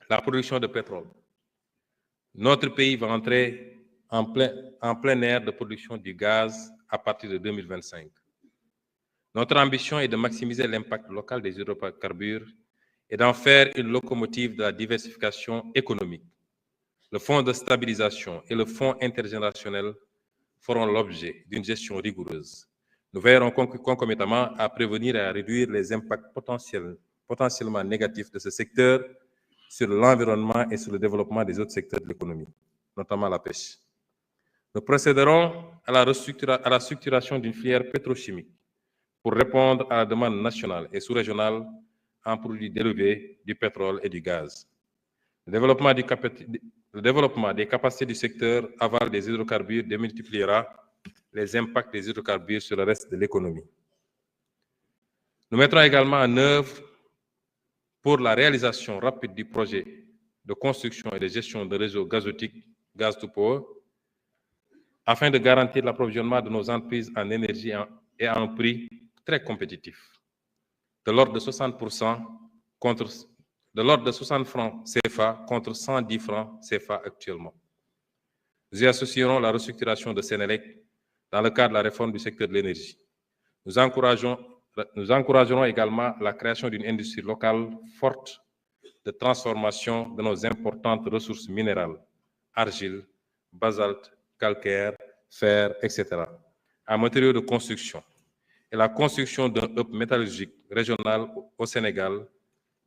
la production de pétrole. Notre pays va entrer en plein ère de production du gaz à partir de 2025. Notre ambition est de maximiser l'impact local des hydrocarbures et d'en faire une locomotive de la diversification économique. Le Fonds de stabilisation et le Fonds intergénérationnel feront l'objet d'une gestion rigoureuse. Nous veillerons concomitamment à prévenir et à réduire les impacts potentiellement négatifs de ce secteur sur l'environnement et sur le développement des autres secteurs de l'économie, notamment la pêche. Nous procéderons à la structuration d'une filière pétrochimique pour répondre à la demande nationale et sous-régionale en produits dérivés du pétrole et du gaz. Le développement des capacités du secteur aval des hydrocarbures démultipliera les impacts des hydrocarbures sur le reste de l'économie. Nous mettrons également en œuvre pour la réalisation rapide du projet de construction et de gestion de réseaux gazotiques Gaz to Power, afin de garantir l'approvisionnement de nos entreprises en énergie et à un prix très compétitif, de l'ordre de 60 francs CFA contre 110 francs CFA actuellement. Nous y associerons la restructuration de Sénélec dans le cadre de la réforme du secteur de l'énergie. Nous encouragerons également la création d'une industrie locale forte de transformation de nos importantes ressources minérales, argile, basalte, calcaire, fer, etc., en matériaux de construction, et la construction d'un hub métallurgique régional au Sénégal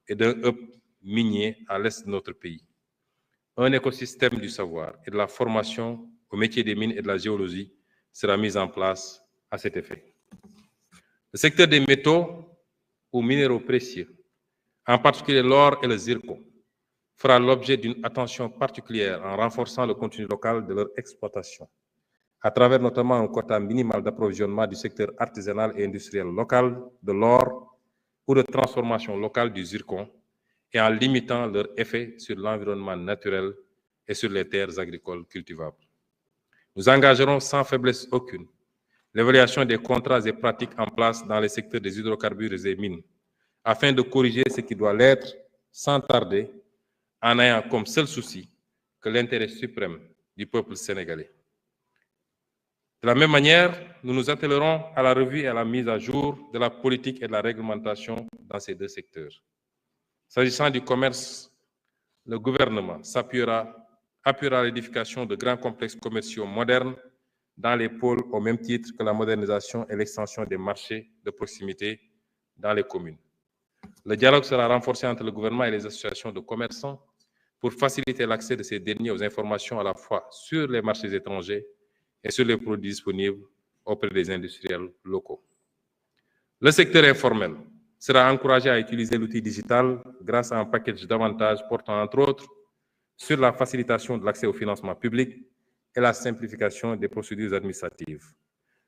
et d'un hub minier à l'est de notre pays. Un écosystème du savoir et de la formation au métier des mines et de la géologie sera mis en place à cet effet. Le secteur des métaux ou minéraux précieux, en particulier l'or et le zircon, fera l'objet d'une attention particulière en renforçant le contenu local de leur exploitation, à travers notamment un quota minimal d'approvisionnement du secteur artisanal et industriel local de l'or ou de transformation locale du zircon, et en limitant leur effet sur l'environnement naturel et sur les terres agricoles cultivables. Nous engagerons sans faiblesse aucune l'évaluation des contrats et pratiques en place dans les secteurs des hydrocarbures et des mines, afin de corriger ce qui doit l'être sans tarder, en ayant comme seul souci que l'intérêt suprême du peuple sénégalais. De la même manière, nous nous attellerons à la revue et à la mise à jour de la politique et de la réglementation dans ces deux secteurs. S'agissant du commerce, le gouvernement appuiera l'édification de grands complexes commerciaux modernes dans les pôles au même titre que la modernisation et l'extension des marchés de proximité dans les communes. Le dialogue sera renforcé entre le gouvernement et les associations de commerçants pour faciliter l'accès de ces derniers aux informations à la fois sur les marchés étrangers et sur les produits disponibles auprès des industriels locaux. Le secteur informel sera encouragé à utiliser l'outil digital grâce à un package d'avantages portant entre autres sur la facilitation de l'accès au financement public et la simplification des procédures administratives.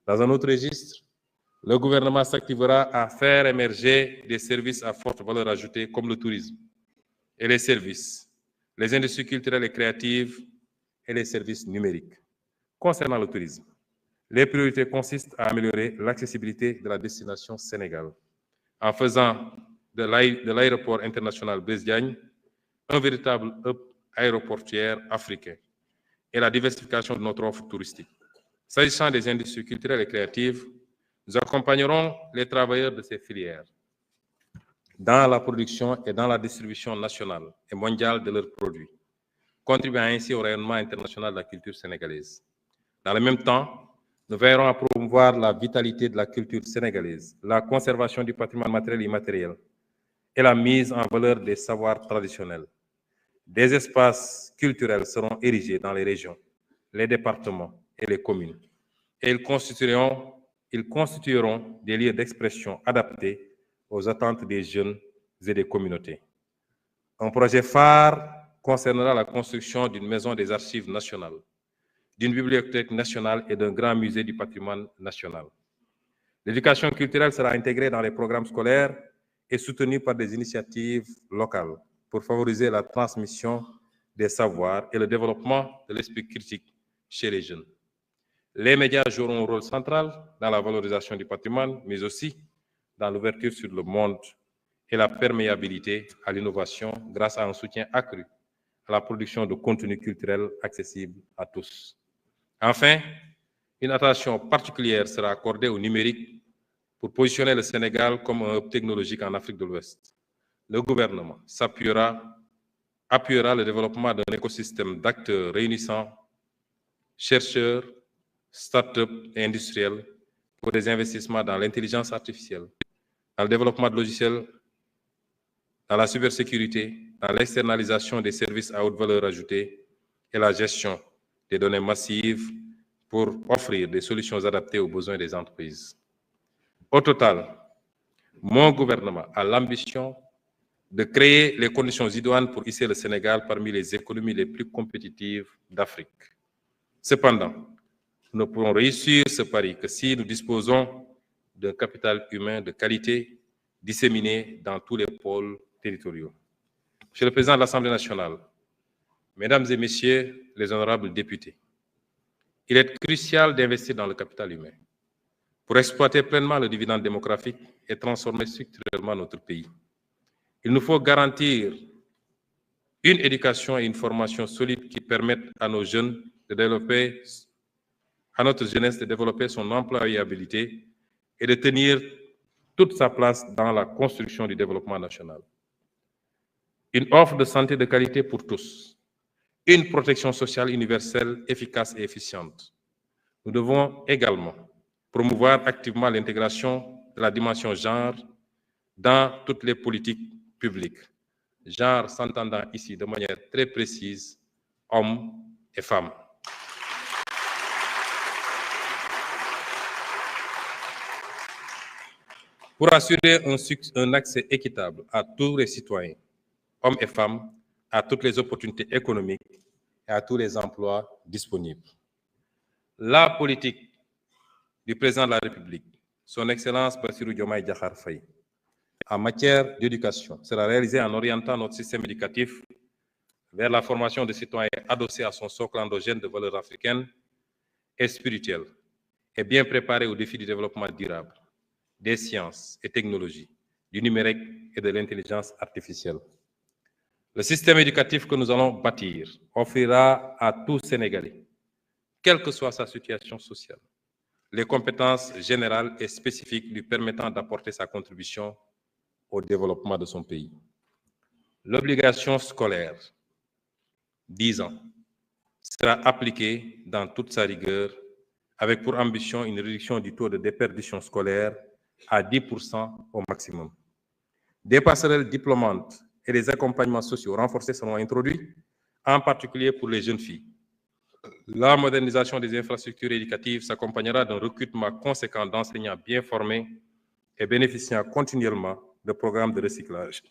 Dans un autre registre, le gouvernement s'activera à faire émerger des services à forte valeur ajoutée comme le tourisme et les services, les industries culturelles et créatives et les services numériques. Concernant le tourisme, les priorités consistent à améliorer l'accessibilité de la destination Sénégal en faisant de l'aéroport international Blaise Diagne un véritable hub aéroportuaire africain et la diversification de notre offre touristique. S'agissant des industries culturelles et créatives, nous accompagnerons les travailleurs de ces filières dans la production et dans la distribution nationale et mondiale de leurs produits, contribuant ainsi au rayonnement international de la culture sénégalaise. Dans le même temps, nous veillerons à promouvoir la vitalité de la culture sénégalaise, la conservation du patrimoine matériel et immatériel et la mise en valeur des savoirs traditionnels. Des espaces culturels seront érigés dans les régions, les départements et les communes, et ils constitueront des lieux d'expression adaptés aux attentes des jeunes et des communautés. Un projet phare concernera la construction d'une maison des archives nationales, d'une bibliothèque nationale et d'un grand musée du patrimoine national. L'éducation culturelle sera intégrée dans les programmes scolaires et soutenue par des initiatives locales pour favoriser la transmission des savoirs et le développement de l'esprit critique chez les jeunes. Les médias joueront un rôle central dans la valorisation du patrimoine, mais aussi dans l'ouverture sur le monde et la perméabilité à l'innovation grâce à un soutien accru à la production de contenus culturels accessibles à tous. Enfin, une attention particulière sera accordée au numérique pour positionner le Sénégal comme un hub technologique en Afrique de l'Ouest. Le gouvernement appuiera le développement d'un écosystème d'acteurs réunissant chercheurs, start-up et industriels pour des investissements dans l'intelligence artificielle, dans le développement de logiciels, dans la cybersécurité, dans l'externalisation des services à haute valeur ajoutée et la gestion des données massives pour offrir des solutions adaptées aux besoins des entreprises. Au total, mon gouvernement a l'ambition de créer les conditions idoines pour hisser le Sénégal parmi les économies les plus compétitives d'Afrique. Cependant, nous ne pourrons réussir ce pari que si nous disposons d'un capital humain de qualité disséminé dans tous les pôles territoriaux. Monsieur le Président de l'Assemblée nationale, Mesdames et Messieurs les honorables députés, il est crucial d'investir dans le capital humain pour exploiter pleinement le dividende démographique et transformer structurellement notre pays. Il nous faut garantir une éducation et une formation solide qui permettent à nos jeunes de développer, à notre jeunesse de développer son employabilité et de tenir toute sa place dans la construction du développement national. Une offre de santé de qualité pour tous, une protection sociale universelle efficace et efficiente. Nous devons également promouvoir activement l'intégration de la dimension genre dans toutes les politiques publiques. Genre s'entendant ici de manière très précise, hommes et femmes. Pour assurer un accès équitable à tous les citoyens, hommes et femmes, à toutes les opportunités économiques et à tous les emplois disponibles. La politique du président de la République, son Excellence Bassirou Diomaye Diakhar Faye, en matière d'éducation sera réalisée en orientant notre système éducatif vers la formation des citoyens adossés à son socle endogène de valeurs africaines et spirituelles et bien préparés aux défis du développement durable, des sciences et technologies, du numérique et de l'intelligence artificielle. Le système éducatif que nous allons bâtir offrira à tout Sénégalais, quelle que soit sa situation sociale, les compétences générales et spécifiques lui permettant d'apporter sa contribution au développement de son pays. L'obligation scolaire, 10 ans, sera appliquée dans toute sa rigueur, avec pour ambition une réduction du taux de déperdition scolaire à 10% au maximum. Des passerelles diplômantes et des accompagnements sociaux renforcés seront introduits, en particulier pour les jeunes filles. La modernisation des infrastructures éducatives s'accompagnera d'un recrutement conséquent d'enseignants bien formés et bénéficiant continuellement de programmes de recyclage.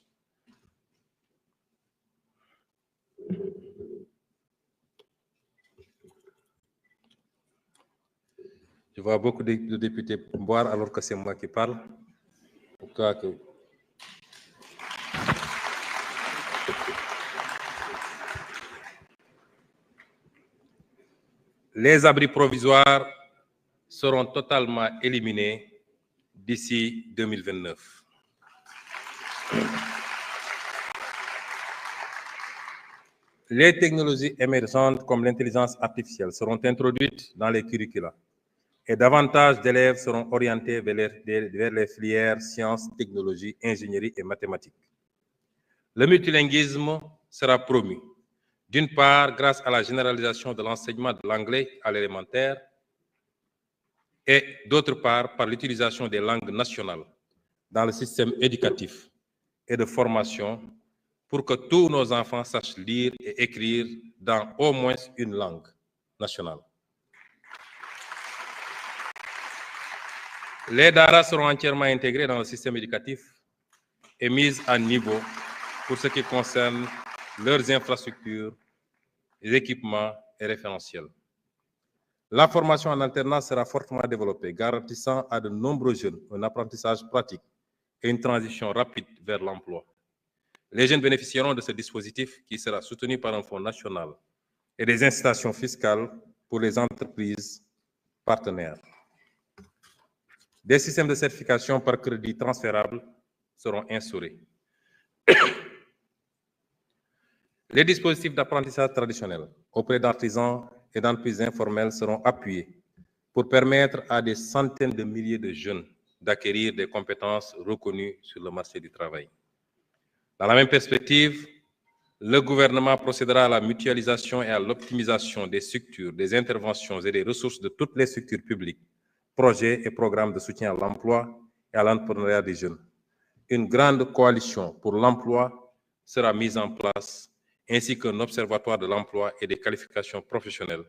Je vois beaucoup de députés boire alors que c'est moi qui parle. Pourquoi que... Les abris provisoires seront totalement éliminés d'ici 2029. Les technologies émergentes comme l'intelligence artificielle seront introduites dans les curricula et davantage d'élèves seront orientés vers les filières sciences, technologies, ingénierie et mathématiques. Le multilinguisme sera promu, d'une part grâce à la généralisation de l'enseignement de l'anglais à l'élémentaire et d'autre part par l'utilisation des langues nationales dans le système éducatif et de formation pour que tous nos enfants sachent lire et écrire dans au moins une langue nationale. Les DARA seront entièrement intégrés dans le système éducatif et mis à niveau pour ce qui concerne leurs infrastructures, les équipements et référentiels. La formation en alternance sera fortement développée, garantissant à de nombreux jeunes un apprentissage pratique et une transition rapide vers l'emploi. Les jeunes bénéficieront de ce dispositif qui sera soutenu par un fonds national et des incitations fiscales pour les entreprises partenaires. Des systèmes de certification par crédit transférable seront instaurés. Les dispositifs d'apprentissage traditionnels auprès d'artisans et d'entreprises informelles seront appuyés pour permettre à des centaines de milliers de jeunes d'acquérir des compétences reconnues sur le marché du travail. Dans la même perspective, le gouvernement procédera à la mutualisation et à l'optimisation des structures, des interventions et des ressources de toutes les structures publiques, projets et programmes de soutien à l'emploi et à l'entrepreneuriat des jeunes. Une grande coalition pour l'emploi sera mise en place, ainsi qu'un observatoire de l'emploi et des qualifications professionnelles,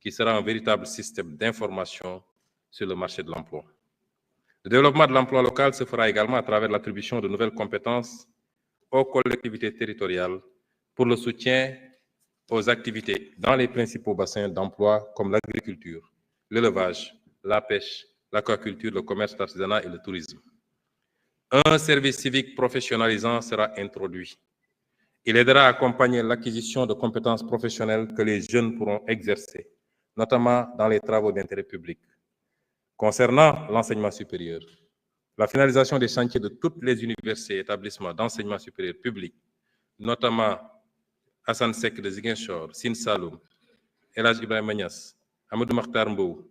qui sera un véritable système d'information sur le marché de l'emploi. Le développement de l'emploi local se fera également à travers l'attribution de nouvelles compétences aux collectivités territoriales pour le soutien aux activités dans les principaux bassins d'emploi comme l'agriculture, l'élevage, la pêche, l'aquaculture, le commerce, l'artisanat et le tourisme. Un service civique professionnalisant sera introduit. Il aidera à accompagner l'acquisition de compétences professionnelles que les jeunes pourront exercer, notamment dans les travaux d'intérêt public. Concernant l'enseignement supérieur, la finalisation des chantiers de toutes les universités et établissements d'enseignement supérieur public, notamment Hassan Sek de Ziguinchor, Sine Saloum, El Hadj Ibrahima Niass, Amadou Makhtar Mbow,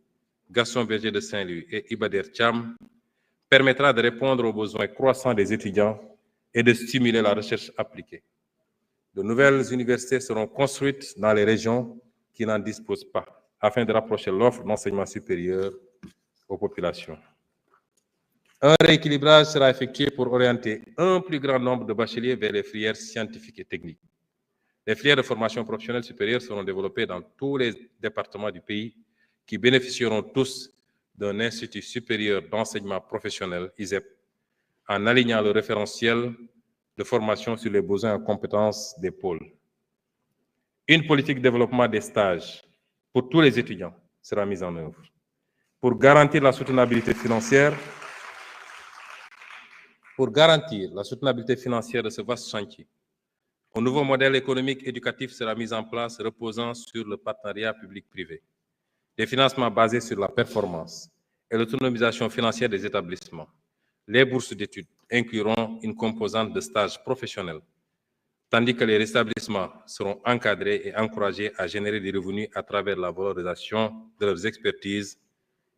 Gaston Berger de Saint-Louis et Ibader Thiam, permettra de répondre aux besoins croissants des étudiants et de stimuler la recherche appliquée. De nouvelles universités seront construites dans les régions qui n'en disposent pas, afin de rapprocher l'offre d'enseignement supérieur aux populations. Un rééquilibrage sera effectué pour orienter un plus grand nombre de bacheliers vers les filières scientifiques et techniques. Les filières de formation professionnelle supérieure seront développées dans tous les départements du pays qui bénéficieront tous d'un institut supérieur d'enseignement professionnel, ISEP, en alignant le référentiel de formation sur les besoins en compétences des pôles. Une politique de développement des stages pour tous les étudiants sera mise en œuvre. Pour garantir la soutenabilité financière de ce vaste chantier, un nouveau modèle économique éducatif sera mis en place reposant sur le partenariat public-privé, des financements basés sur la performance et l'autonomisation financière des établissements. Les bourses d'études incluront une composante de stages professionnels, tandis que les établissements seront encadrés et encouragés à générer des revenus à travers la valorisation de leurs expertises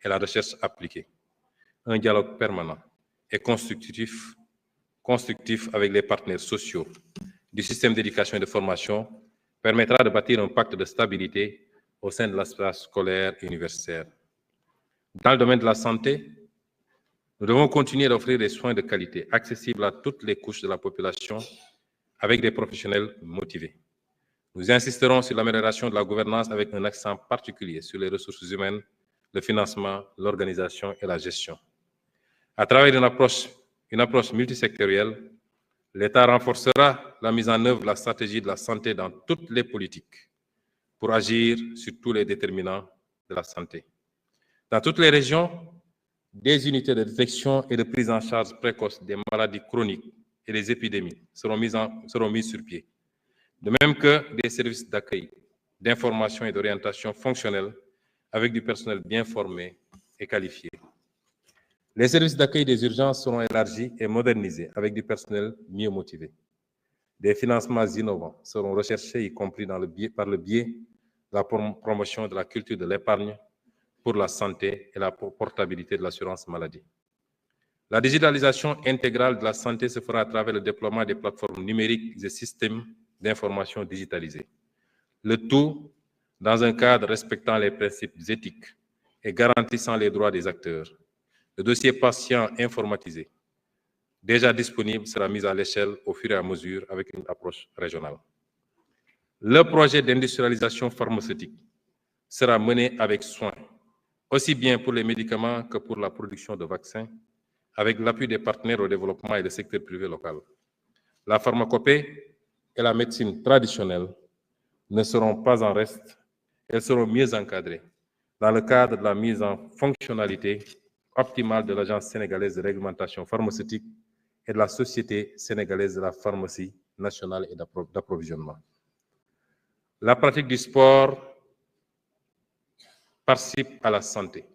et la recherche appliquée. Un dialogue permanent et constructif avec les partenaires sociaux du système d'éducation et de formation permettra de bâtir un pacte de stabilité au sein de l'espace scolaire et universitaire. Dans le domaine de la santé, nous devons continuer d'offrir des soins de qualité accessibles à toutes les couches de la population avec des professionnels motivés. Nous insisterons sur l'amélioration de la gouvernance avec un accent particulier sur les ressources humaines, le financement, l'organisation et la gestion. À travers une approche multisectorielle, l'État renforcera la mise en œuvre de la stratégie de la santé dans toutes les politiques pour agir sur tous les déterminants de la santé. Dans toutes les régions, des unités de détection et de prise en charge précoce des maladies chroniques et des épidémies seront mises sur pied, de même que des services d'accueil, d'information et d'orientation fonctionnelle avec du personnel bien formé et qualifié. Les services d'accueil des urgences seront élargis et modernisés avec du personnel mieux motivé. Des financements innovants seront recherchés, y compris par le biais de la promotion de la culture de l'épargne pour la santé et la portabilité de l'assurance maladie. La digitalisation intégrale de la santé se fera à travers le déploiement des plateformes numériques et systèmes d'information digitalisés. Le tout dans un cadre respectant les principes éthiques et garantissant les droits des acteurs. Le dossier patient informatisé, déjà disponible, sera mis à l'échelle au fur et à mesure avec une approche régionale. Le projet d'industrialisation pharmaceutique sera mené avec soin, aussi bien pour les médicaments que pour la production de vaccins, avec l'appui des partenaires au développement et du secteur privé local. La pharmacopée et la médecine traditionnelle ne seront pas en reste, elles seront mieux encadrées dans le cadre de la mise en fonctionnalité optimale de l'Agence sénégalaise de réglementation pharmaceutique et de la Société sénégalaise de la pharmacie nationale et d'approvisionnement. La pratique du sport participe à la santé.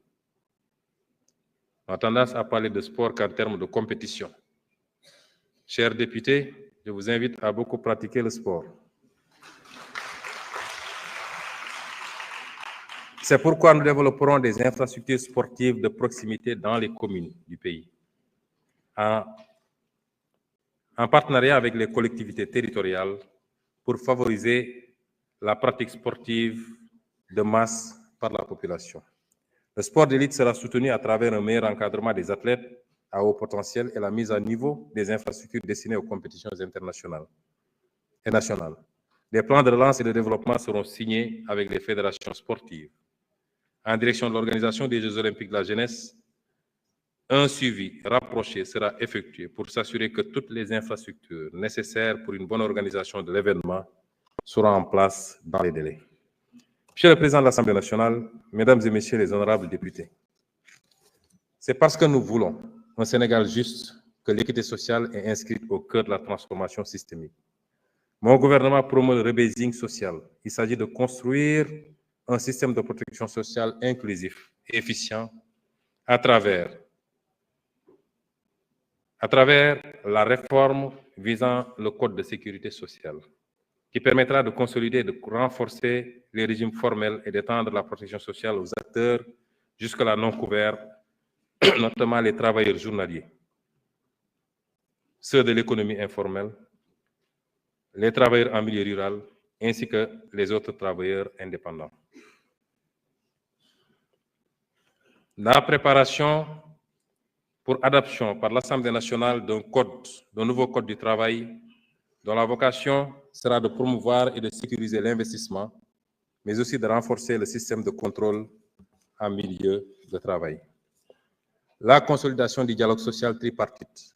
On a tendance à parler de sport qu'en termes de compétition. Chers députés, je vous invite à beaucoup pratiquer le sport. C'est pourquoi nous développerons des infrastructures sportives de proximité dans les communes du pays, en partenariat avec les collectivités territoriales pour favoriser la pratique sportive de masse par la population. Le sport d'élite sera soutenu à travers un meilleur encadrement des athlètes à haut potentiel et la mise à niveau des infrastructures destinées aux compétitions internationales et nationales. Des plans de relance et de développement seront signés avec les fédérations sportives. En direction de l'organisation des Jeux olympiques de la jeunesse, un suivi rapproché sera effectué pour s'assurer que toutes les infrastructures nécessaires pour une bonne organisation de l'événement seront en place dans les délais. Monsieur le Président de l'Assemblée nationale, Mesdames et Messieurs les honorables députés, c'est parce que nous voulons un Sénégal juste que l'équité sociale est inscrite au cœur de la transformation systémique. Mon gouvernement promeut le rebasing social. Il s'agit de construire un système de protection sociale inclusif et efficient à travers la réforme visant le Code de sécurité sociale, qui permettra de consolider et de renforcer les régimes formels et d'étendre la protection sociale aux acteurs jusque-là non couverts, notamment les travailleurs journaliers, ceux de l'économie informelle, les travailleurs en milieu rural, ainsi que les autres travailleurs indépendants. La préparation pour adoption par l'Assemblée nationale d'un nouveau code du travail dont la vocation sera de promouvoir et de sécuriser l'investissement, mais aussi de renforcer le système de contrôle en milieu de travail. La consolidation du dialogue social tripartite,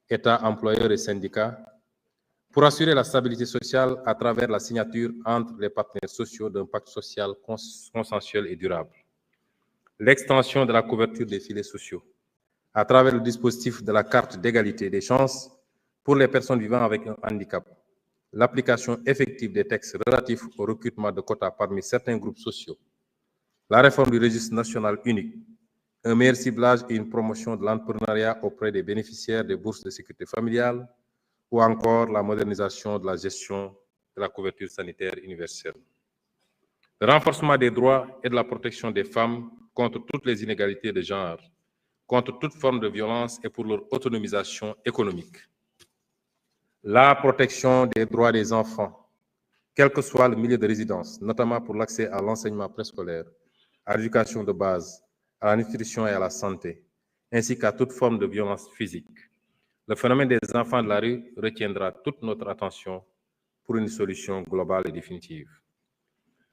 État, employeurs et syndicats, pour assurer la stabilité sociale à travers la signature entre les partenaires sociaux d'un pacte social consensuel et durable. L'extension de la couverture des filets sociaux, à travers le dispositif de la carte d'égalité des chances pour les personnes vivant avec un handicap, l'application effective des textes relatifs au recrutement de quotas parmi certains groupes sociaux, la réforme du registre national unique, un meilleur ciblage et une promotion de l'entrepreneuriat auprès des bénéficiaires des bourses de sécurité familiale, ou encore la modernisation de la gestion de la couverture sanitaire universelle. Le renforcement des droits et de la protection des femmes contre toutes les inégalités de genre, contre toute forme de violence et pour leur autonomisation économique. La protection des droits des enfants, quel que soit le milieu de résidence, notamment pour l'accès à l'enseignement préscolaire, à l'éducation de base, à la nutrition et à la santé, ainsi qu'à toute forme de violence physique. Le phénomène des enfants de la rue retiendra toute notre attention pour une solution globale et définitive.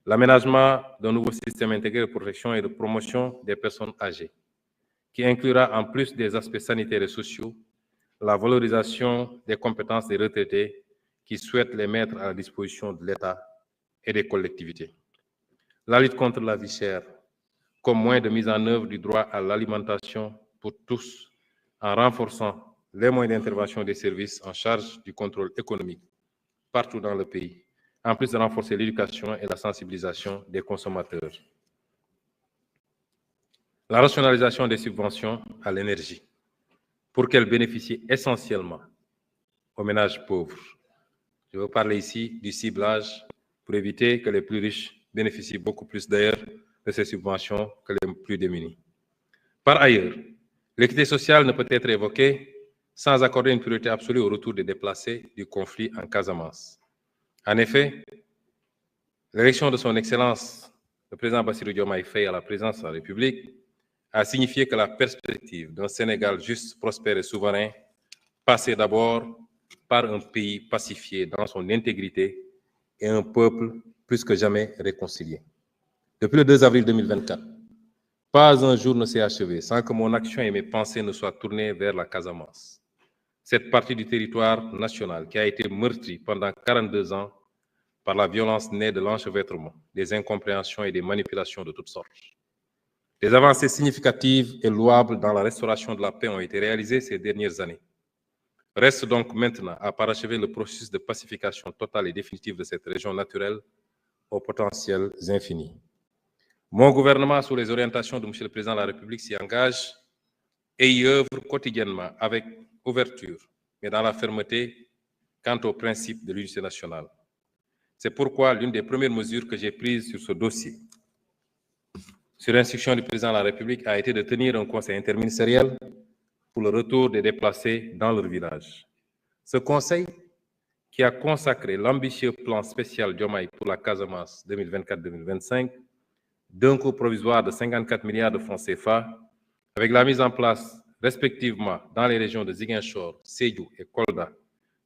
L'aménagement d'un nouveau système intégré de protection et de promotion des personnes âgées, qui inclura en plus des aspects sanitaires et sociaux, la valorisation des compétences des retraités qui souhaitent les mettre à la disposition de l'État et des collectivités. La lutte contre la vie chère, comme moyen de mise en œuvre du droit à l'alimentation pour tous, en renforçant les moyens d'intervention des services en charge du contrôle économique partout dans le pays, en plus de renforcer l'éducation et la sensibilisation des consommateurs. La rationalisation des subventions à l'énergie, pour qu'elles bénéficient essentiellement aux ménages pauvres. Je veux parler ici du ciblage pour éviter que les plus riches bénéficient beaucoup plus d'ailleurs de ces subventions que les plus démunis. Par ailleurs, l'équité sociale ne peut être évoquée sans accorder une priorité absolue au retour des déplacés du conflit en Casamance. En effet, l'élection de son Excellence, le président Bassirou Diomaye Faye à la présidence de la République, a signifié que la perspective d'un Sénégal juste, prospère et souverain passait d'abord par un pays pacifié dans son intégrité et un peuple plus que jamais réconcilié. Depuis le 2 avril 2024, pas un jour ne s'est achevé sans que mon action et mes pensées ne soient tournées vers la Casamance, cette partie du territoire national qui a été meurtrie pendant 42 ans par la violence née de l'enchevêtrement, des incompréhensions et des manipulations de toutes sortes. Des avancées significatives et louables dans la restauration de la paix ont été réalisées ces dernières années. Reste donc maintenant à parachever le processus de pacification totale et définitive de cette région naturelle aux potentiels infinis. Mon gouvernement, sous les orientations de M. le Président de la République, s'y engage et y œuvre quotidiennement avec ouverture, mais dans la fermeté quant au principe de l'unité nationale. C'est pourquoi l'une des premières mesures que j'ai prises sur ce dossier, sur instruction du président de la République, a été de tenir un conseil interministériel pour le retour des déplacés dans leur village. Ce conseil, qui a consacré l'ambitieux plan spécial Diomaye pour la Casamance 2024-2025, d'un coût provisoire de 54 milliards de francs CFA, avec la mise en place, respectivement, dans les régions de Ziguinchor, Sédhiou et Kolda,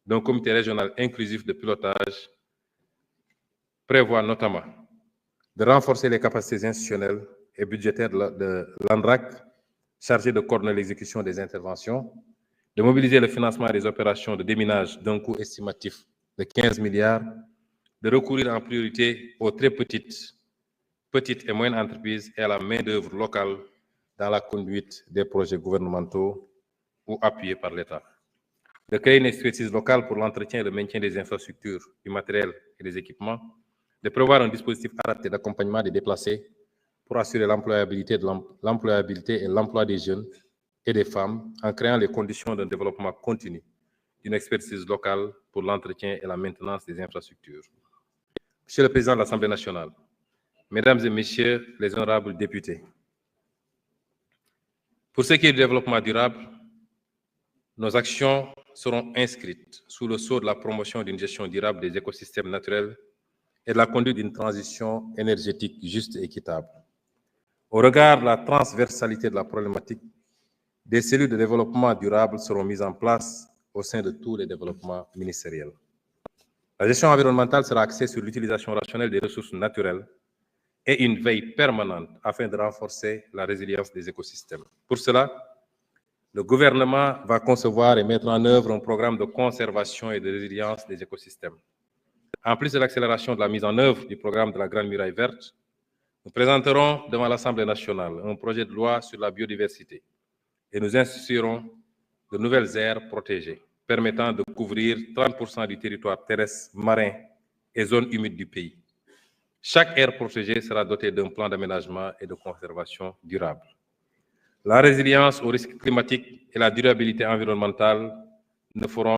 d'un comité régional inclusif de pilotage, prévoit notamment de renforcer les capacités institutionnelles et budgétaires de l'ANRAC, chargé de coordonner l'exécution des interventions, de mobiliser le financement des opérations de déminage d'un coût estimatif de 15 milliards, de recourir en priorité aux très petites et moyennes entreprises et à la main-d'œuvre locale dans la conduite des projets gouvernementaux ou appuyés par l'État. De créer une expertise locale pour l'entretien et le maintien des infrastructures, du matériel et des équipements, de prévoir un dispositif adapté d'accompagnement des déplacés pour assurer l'employabilité et l'emploi des jeunes et des femmes en créant les conditions d'un développement continu d'une expertise locale pour l'entretien et la maintenance des infrastructures. Monsieur le Président de l'Assemblée nationale, Mesdames et Messieurs les honorables députés, pour ce qui est du développement durable, nos actions seront inscrites sous le sceau de la promotion d'une gestion durable des écosystèmes naturels et de la conduite d'une transition énergétique juste et équitable. Au regard de la transversalité de la problématique, des cellules de développement durable seront mises en place au sein de tous les développements ministériels. La gestion environnementale sera axée sur l'utilisation rationnelle des ressources naturelles et une veille permanente afin de renforcer la résilience des écosystèmes. Pour cela, le gouvernement va concevoir et mettre en œuvre un programme de conservation et de résilience des écosystèmes. En plus de l'accélération de la mise en œuvre du programme de la Grande Muraille Verte, nous présenterons devant l'Assemblée nationale un projet de loi sur la biodiversité et nous instituerons de nouvelles aires protégées permettant de couvrir 30% du territoire terrestre, marin et zones humides du pays. Chaque aire protégée sera dotée d'un plan d'aménagement et de conservation durable. La résilience aux risques climatiques et la durabilité environnementale ne feront